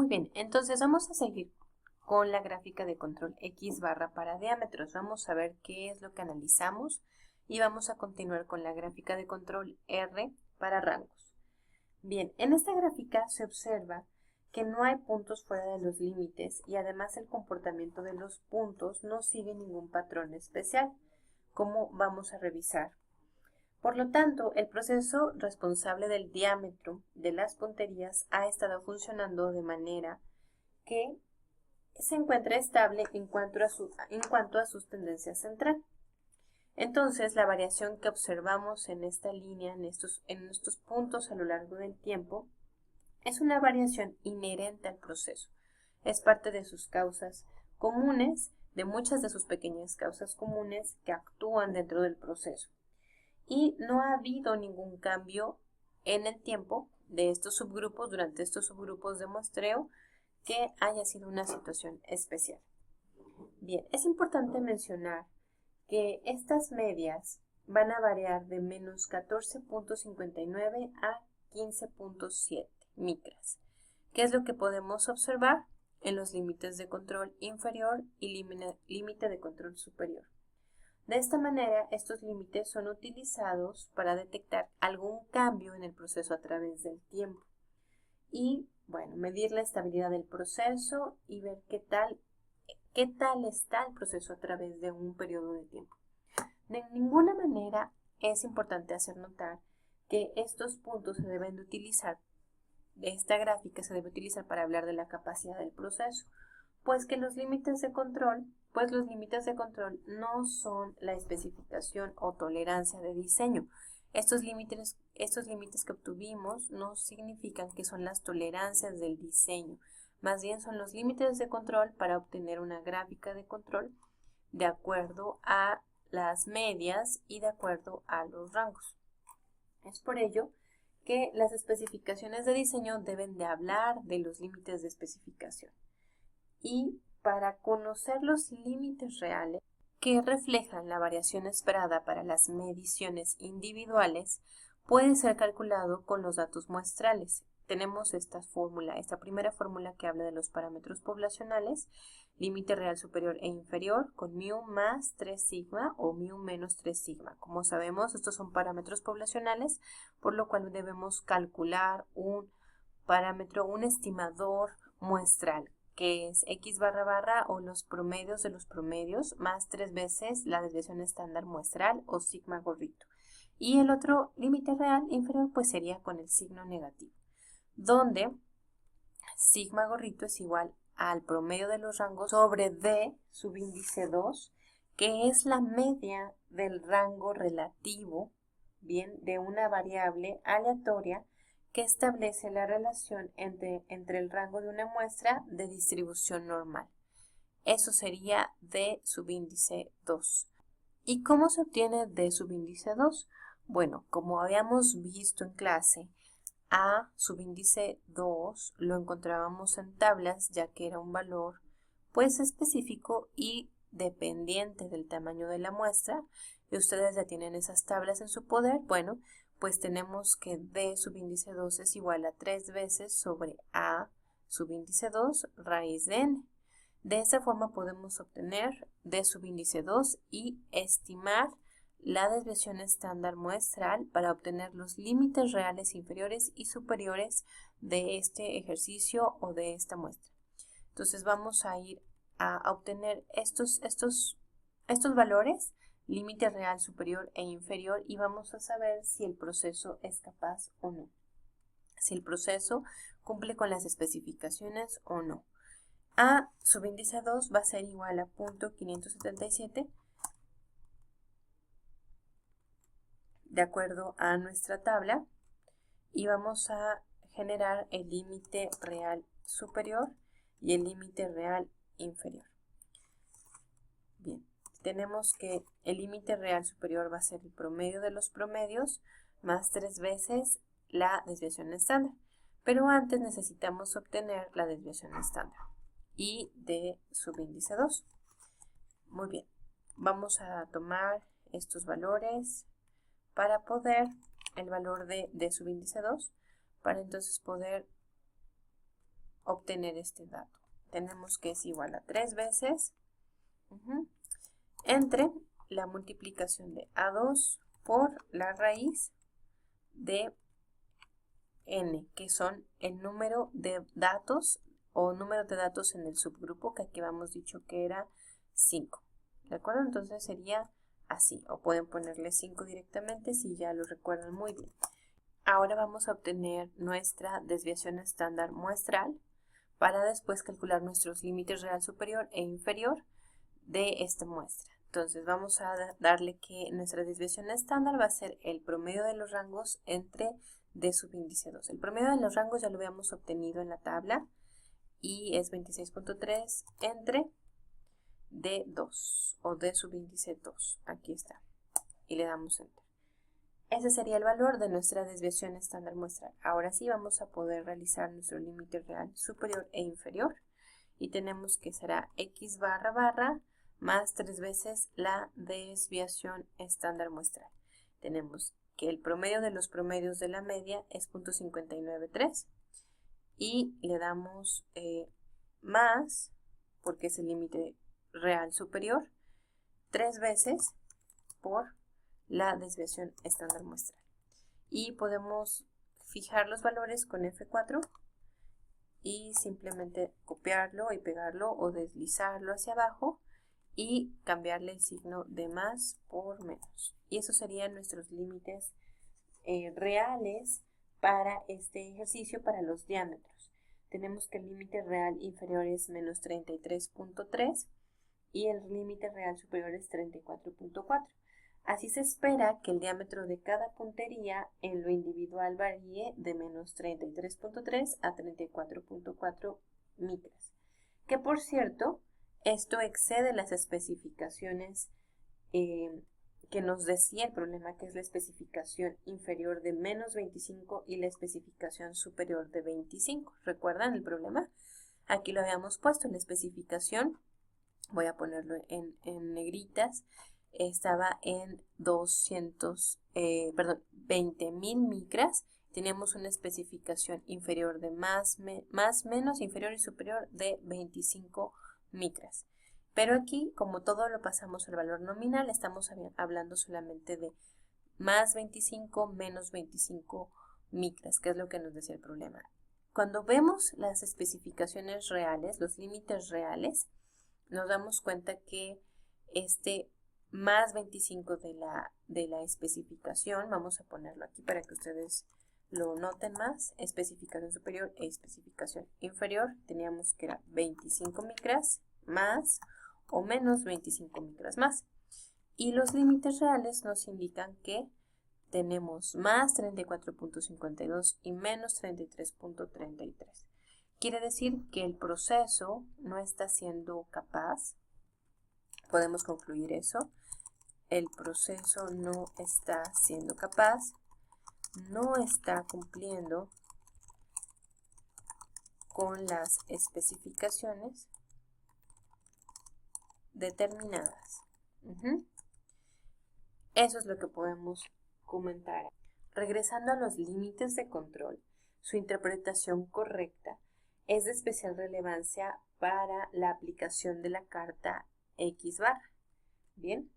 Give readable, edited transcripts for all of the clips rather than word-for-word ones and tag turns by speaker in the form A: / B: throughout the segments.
A: Muy bien, entonces vamos a seguir con la gráfica de control X barra para diámetros. Vamos a ver qué es lo que analizamos y vamos a continuar con la gráfica de control R para rangos. Bien, en esta gráfica se observa que no hay puntos fuera de los límites y además el comportamiento de los puntos no sigue ningún patrón especial, como vamos a revisar. Por lo tanto, el proceso responsable del diámetro de las punterías ha estado funcionando de manera que se encuentra estable en cuanto a sus tendencias central. Entonces, la variación que observamos en esta línea, en estos puntos a lo largo del tiempo, es una variación inherente al proceso. Es parte de sus causas comunes, de muchas de sus pequeñas causas comunes que actúan dentro del proceso. Y no ha habido ningún cambio en el tiempo de estos subgrupos, durante estos subgrupos de muestreo, que haya sido una situación especial. Bien, es importante mencionar que estas medias van a variar de menos 14.59 a 15.7 micras, que es lo que podemos observar en los límites de control inferior y límite de control superior. De esta manera, estos límites son utilizados para detectar algún cambio en el proceso a través del tiempo y, bueno, medir la estabilidad del proceso y ver qué tal está el proceso a través de un periodo de tiempo. De ninguna manera es importante hacer notar que estos puntos se deben de utilizar, esta gráfica se debe utilizar para hablar de la capacidad del proceso, pues los límites de control no son la especificación o tolerancia de diseño. Estos límites que obtuvimos no significan que son las tolerancias del diseño, más bien son los límites de control para obtener una gráfica de control de acuerdo a las medias y de acuerdo a los rangos. Es por ello que las especificaciones de diseño deben de hablar de los límites de especificación. Y para conocer los límites reales que reflejan la variación esperada para las mediciones individuales, puede ser calculado con los datos muestrales. Tenemos esta primera fórmula que habla de los parámetros poblacionales, límite real superior e inferior con mu más 3 sigma o mu menos 3 sigma. Como sabemos, estos son parámetros poblacionales, por lo cual debemos calcular un estimador muestral, que es X barra barra o los promedios de los promedios más 3 veces la desviación estándar muestral o sigma gorrito. Y el otro límite real inferior pues sería con el signo negativo, donde sigma gorrito es igual al promedio de los rangos sobre D subíndice 2, que es la media del rango relativo, bien, de una variable aleatoria que establece la relación entre el rango de una muestra de distribución normal. Eso sería D subíndice 2. ¿Y cómo se obtiene D subíndice 2? Bueno, como habíamos visto en clase, A subíndice 2 lo encontrábamos en tablas, ya que era un valor pues específico y dependiente del tamaño de la muestra, y ustedes ya tienen esas tablas en su poder. Bueno, pues tenemos que D subíndice 2 es igual a 3 veces sobre A subíndice 2 raíz de n. De esta forma podemos obtener D subíndice 2 y estimar la desviación estándar muestral para obtener los límites reales inferiores y superiores de este ejercicio o de esta muestra. Entonces vamos a ir a obtener estos valores, límite real superior e inferior, y vamos a saber si el proceso es capaz o no, si el proceso cumple con las especificaciones o no. A subíndice 2 va a ser igual a 0.577 de acuerdo a nuestra tabla, y vamos a generar el límite real superior y el límite real inferior. Bien, tenemos que el límite real superior va a ser el promedio de los promedios más 3 veces la desviación estándar, pero antes necesitamos obtener la desviación estándar y de subíndice 2. Muy bien, vamos a tomar estos valores para poder, el valor de subíndice 2, para entonces poder obtener este dato. Tenemos que es igual a 3 veces entre la multiplicación de A2 por la raíz de n, que son el número de datos o número de datos en el subgrupo, que aquí habíamos dicho que era 5. ¿De acuerdo? Entonces sería así, o pueden ponerle 5 directamente si ya lo recuerdan muy bien. Ahora vamos a obtener nuestra desviación estándar muestral para después calcular nuestros límites real superior e inferior de esta muestra. Entonces vamos a darle que nuestra desviación estándar va a ser el promedio de los rangos entre D subíndice 2. El promedio de los rangos ya lo habíamos obtenido en la tabla y es 26.3 entre D2 o D subíndice 2. Aquí está. Y le damos Enter. Ese sería el valor de nuestra desviación estándar muestral. Ahora sí vamos a poder realizar nuestro límite real superior e inferior. Y tenemos que será x barra barra más 3 veces la desviación estándar muestral. Tenemos que el promedio de los promedios de la media es 0.593 y le damos más, porque es el límite real superior, 3 veces por la desviación estándar muestral. Y podemos fijar los valores con F4 y simplemente copiarlo y pegarlo o deslizarlo hacia abajo y cambiarle el signo de más por menos. Y esos serían nuestros límites reales para este ejercicio para los diámetros. Tenemos que el límite real inferior es menos 33.3 y el límite real superior es 34.4. Así se espera que el diámetro de cada puntería en lo individual varíe de menos 33.3 a 34.4 micras. Que por cierto, esto excede las especificaciones que nos decía el problema, que es la especificación inferior de menos 25 y la especificación superior de 25. ¿Recuerdan el problema? Aquí lo habíamos puesto, la especificación, voy a ponerlo en negritas, estaba en 20.000 micras. Teníamos una especificación inferior de más, menos, inferior y superior de 25 micras. Pero aquí, como todo lo pasamos al valor nominal, estamos hablando solamente de más 25 menos 25 micras, que es lo que nos decía el problema. Cuando vemos las especificaciones reales, los límites reales, nos damos cuenta que este más 25 de la especificación, vamos a ponerlo aquí para que ustedes lo noten más, especificación superior e especificación inferior, teníamos que era 25 micras más o menos 25 micras más. Y los límites reales nos indican que tenemos más 34.52 y menos 33.33. Quiere decir que el proceso no está siendo capaz. Podemos concluir eso. El proceso no está siendo capaz, no está cumpliendo con las especificaciones determinadas. Eso es lo que podemos comentar. Regresando a los límites de control, su interpretación correcta es de especial relevancia para la aplicación de la carta X bar. Bien,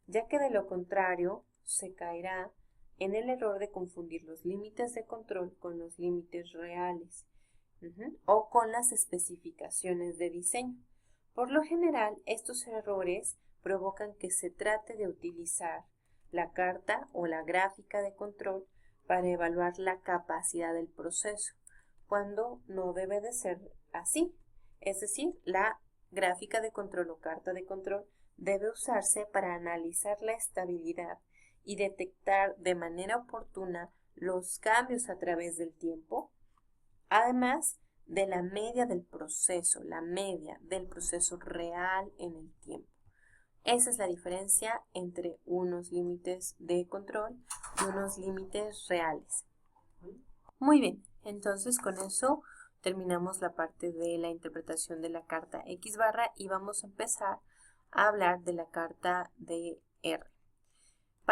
A: ya que de lo contrario se caerá en el error de confundir los límites de control con los límites reales o con las especificaciones de diseño. Por lo general, estos errores provocan que se trate de utilizar la carta o la gráfica de control para evaluar la capacidad del proceso, cuando no debe de ser así. Es decir, la gráfica de control o carta de control debe usarse para analizar la estabilidad y detectar de manera oportuna los cambios a través del tiempo, además de la media del proceso, la media del proceso real en el tiempo. Esa es la diferencia entre unos límites de control y unos límites reales. Muy bien, entonces con eso terminamos la parte de la interpretación de la carta X barra y vamos a empezar a hablar de la carta de R.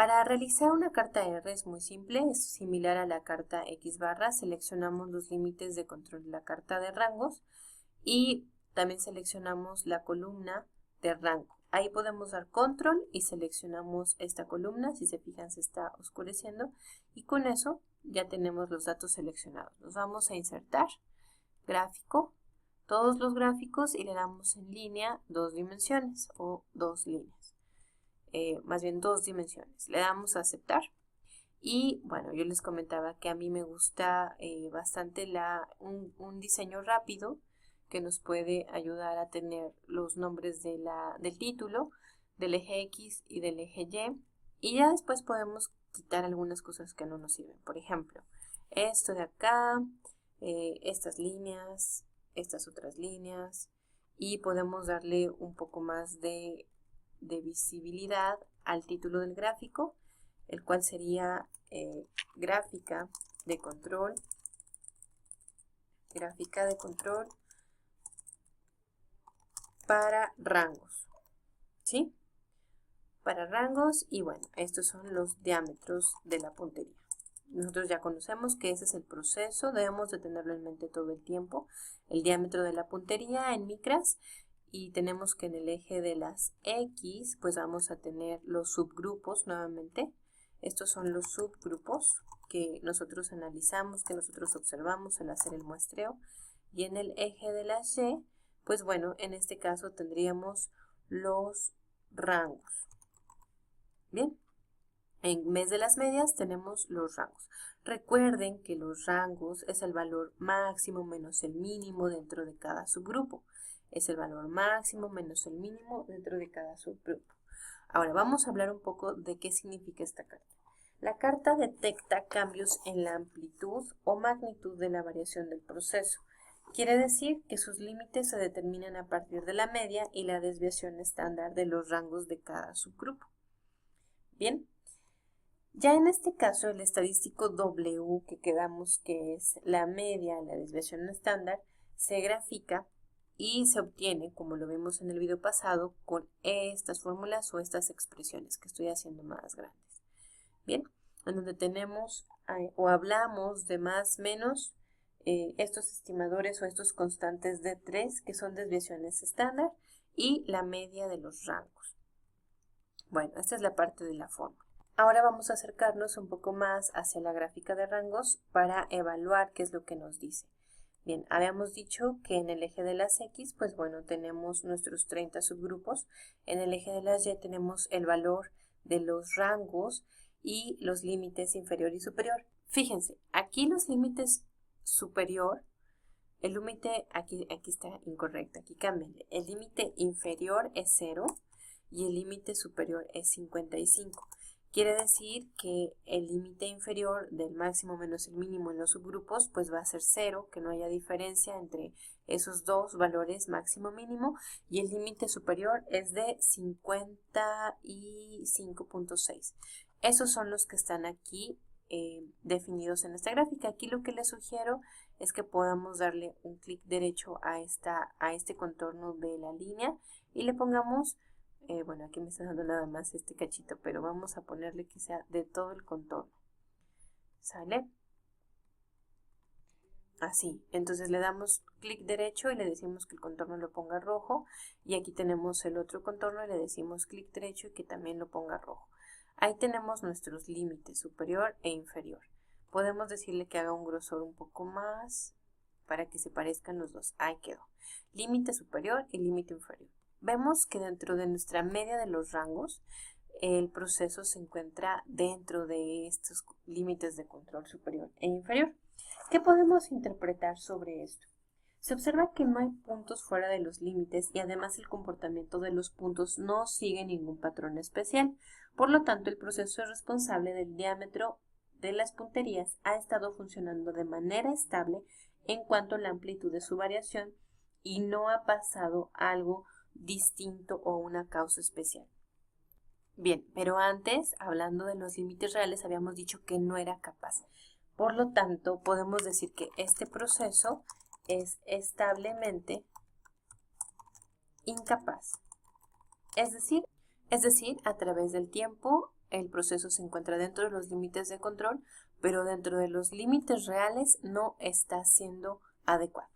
A: Para realizar una carta R es muy simple, es similar a la carta X barra. Seleccionamos los límites de control de la carta de rangos y también seleccionamos la columna de rango. Ahí podemos dar control y seleccionamos esta columna. Si se fijan, se está oscureciendo y con eso ya tenemos los datos seleccionados. Nos vamos a insertar gráfico, todos los gráficos, y le damos en línea 2 dimensiones o 2 líneas. Más bien 2 dimensiones. Le damos a aceptar y bueno, yo les comentaba que a mí me gusta bastante un diseño rápido que nos puede ayudar a tener los nombres del título, del eje X y del eje Y ya después podemos quitar algunas cosas que no nos sirven. Por ejemplo, esto de acá, estas líneas, estas otras líneas, y podemos darle un poco más de visibilidad al título del gráfico, el cual sería gráfica de control para rangos, ¿sí? Para rangos, y bueno, estos son los diámetros de la puntería. Nosotros ya conocemos que ese es el proceso, debemos de tenerlo en mente todo el tiempo, el diámetro de la puntería en micras. Y tenemos que en el eje de las X, pues vamos a tener los subgrupos nuevamente. Estos son los subgrupos que nosotros analizamos, que nosotros observamos al hacer el muestreo. Y en el eje de las Y, pues bueno, en este caso tendríamos los rangos. Bien, en vez de las medias tenemos los rangos. Recuerden que los rangos es el valor máximo menos el mínimo dentro de cada subgrupo. Es el valor máximo menos el mínimo dentro de cada subgrupo. Ahora vamos a hablar un poco de qué significa esta carta. La carta detecta cambios en la amplitud o magnitud de la variación del proceso. Quiere decir que sus límites se determinan a partir de la media y la desviación estándar de los rangos de cada subgrupo. Bien, ya en este caso el estadístico W, que quedamos que es la media, la desviación estándar, se grafica y se obtiene, como lo vimos en el video pasado, con estas fórmulas o estas expresiones que estoy haciendo más grandes. Bien, en donde tenemos o hablamos de más menos estos estimadores o estos constantes de 3 que son desviaciones estándar y la media de los rangos. Bueno, esta es la parte de la fórmula. Ahora vamos a acercarnos un poco más hacia la gráfica de rangos para evaluar qué es lo que nos dice. Bien, habíamos dicho que en el eje de las X, pues bueno, tenemos nuestros 30 subgrupos. En el eje de las Y tenemos el valor de los rangos y los límites inferior y superior. Fíjense, aquí los límites superior, el límite, aquí está incorrecto, aquí cámbienle. El límite inferior es 0 y el límite superior es 55. Quiere decir que el límite inferior del máximo menos el mínimo en los subgrupos pues va a ser 0, que no haya diferencia entre esos dos valores máximo mínimo, y el límite superior es de 55.6. Esos son los que están aquí definidos en esta gráfica. Aquí lo que les sugiero es que podamos darle un clic derecho a este contorno de la línea y le pongamos bueno, aquí me está dando nada más este cachito, pero vamos a ponerle que sea de todo el contorno. ¿Sale? Así, entonces le damos clic derecho y le decimos que el contorno lo ponga rojo. Y aquí tenemos el otro contorno y le decimos clic derecho y que también lo ponga rojo. Ahí tenemos nuestros límites superior e inferior. Podemos decirle que haga un grosor un poco más para que se parezcan los dos. Ahí quedó. Límite superior y límite inferior. Vemos que dentro de nuestra media de los rangos, el proceso se encuentra dentro de estos límites de control superior e inferior. ¿Qué podemos interpretar sobre esto? Se observa que no hay puntos fuera de los límites y además el comportamiento de los puntos no sigue ningún patrón especial. Por lo tanto, el proceso responsable del diámetro de las punterías ha estado funcionando de manera estable en cuanto a la amplitud de su variación y no ha pasado algo distinto o una causa especial. Bien, pero antes, hablando de los límites reales, habíamos dicho que no era capaz. Por lo tanto, podemos decir que este proceso es establemente incapaz. Es decir, a través del tiempo, el proceso se encuentra dentro de los límites de control, pero dentro de los límites reales no está siendo adecuado.